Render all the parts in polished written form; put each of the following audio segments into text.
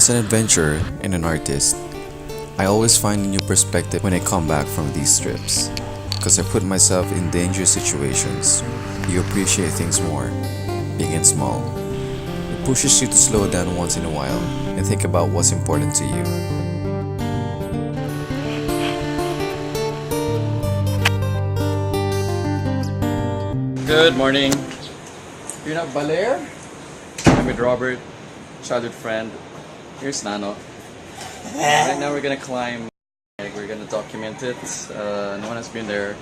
As an adventurer and an artist, I always find a new perspective when I come back from these trips. Because I put myself in dangerous situations, you appreciate things more, big and small. It pushes you to slow down once in a while and think about what's important to you. Good morning. You're not Balair? I'm with Robert, childhood friend. Here's Nano. Right now we're gonna climb. We're gonna document it. No one has been there,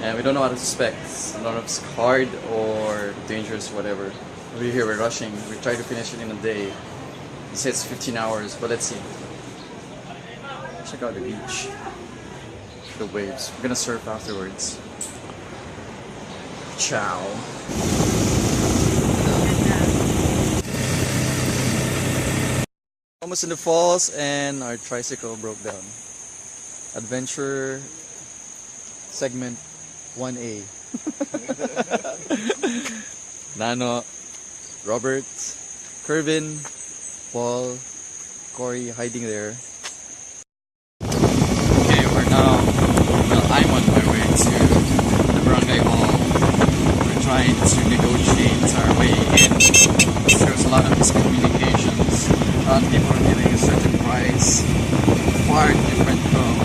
and we don't know what to expect. I don't know if it's hard or dangerous, whatever. We're here. We're rushing. We try to finish it in a day. They say it's 15 hours, but let's see. Check out the beach, the waves. We're gonna surf afterwards. Ciao. Almost in the falls and our tricycle broke down. Adventure segment 1A. Nano, Robert, Kervin, Paul, Corey hiding there. Okay, I'm on my way to the barangay hall. We're trying to negotiate our way in. There's a lot of miscommunications. People are giving a certain price, far different from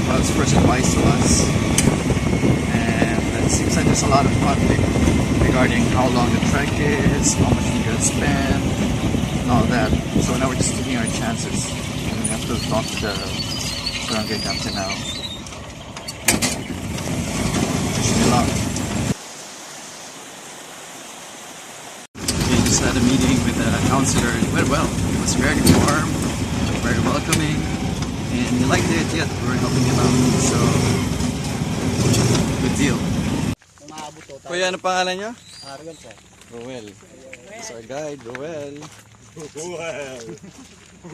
what was first advised to us. And it seems like there's a lot of conflict regarding how long the trek is, how much we're going to spend, and all that. So now we're just taking our chances. And we have to talk to the barangay captain now. Wish me luck. We just had a meeting with the counselor. It went well. It was very warm, very welcoming, and he liked the idea that we were helping him out. So, good deal. Kuya, ano pangalan niyo? Roel, sir. Roel. That's our guide, Roel.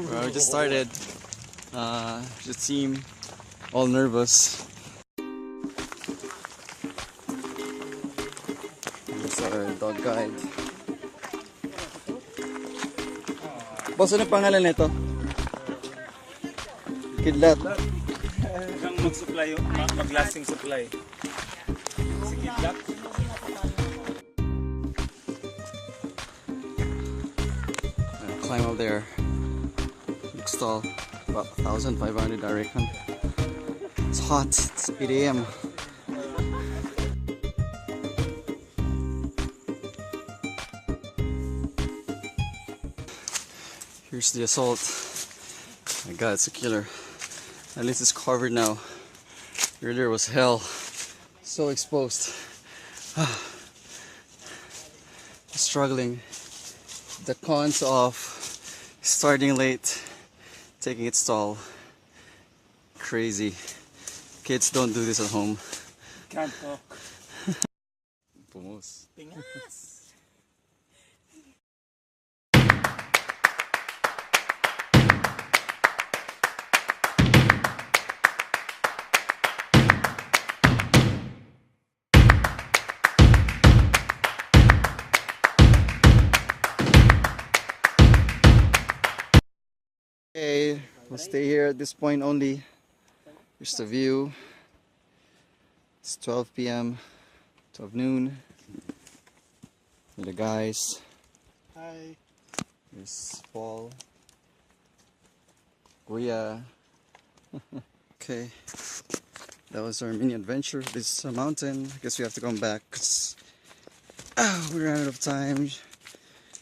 Well, we just started. The team, all nervous. That's our dog guide. Boss, ano pangalan nito? Kidlat. Hanggang mag-supply, mag-lasting supply. Si Kidlat. Climb up there. Looks tall. About 1,500 I reckon. It's hot. It's 8 AM. Here's the assault. My god, it's a killer. At least it's covered now. Earlier was hell. So exposed. Struggling. The cons of starting late, taking its toll. Crazy. Kids don't do this at home. Can't talk. Pumos. Pingas. Okay, we'll stay here at this point only. Here's the view. It's 12 p.m. 12 noon. Here the guys. Hi. Here's Paul. Kuya. Okay. That was our mini adventure. This is a mountain. I guess we have to come back because we ran out of time.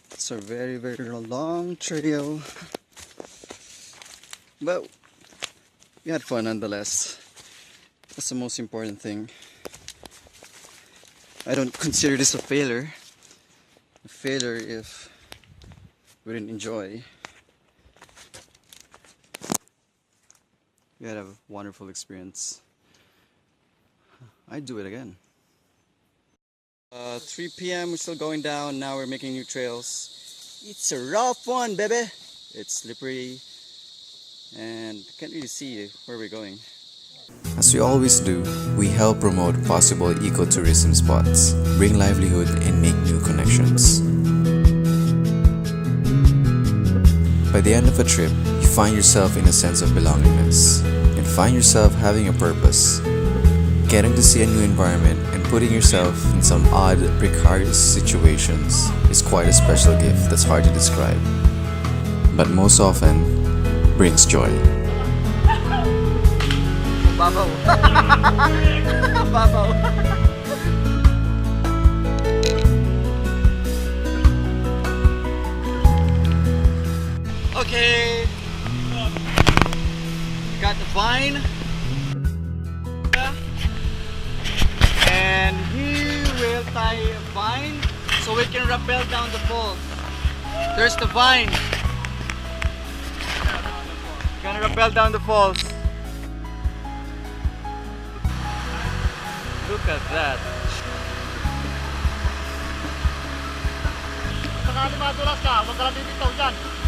It's a very, very long trail. But we had fun nonetheless. That's the most important thing. I don't consider this a failure. A failure if we didn't enjoy. We had a wonderful experience. I'd do it again. 3 p.m. we're still going down. Now we're making new trails. It's a rough one, baby. It's slippery and can't really see where we're going. As we always do, we help promote possible ecotourism spots, bring livelihood and make new connections. By the end of a trip, you find yourself in a sense of belongingness and find yourself having a purpose. Getting to see a new environment and putting yourself in some odd, precarious situations is quite a special gift that's hard to describe, but most often brings joy. Babaw. Babaw. Okay. Got the vine. And here we'll tie a vine so we can rappel down the falls. There's the vine. Gonna rappel down the falls. Look at that. Saka madulas ka, huwag ka lang bibitaw dyan.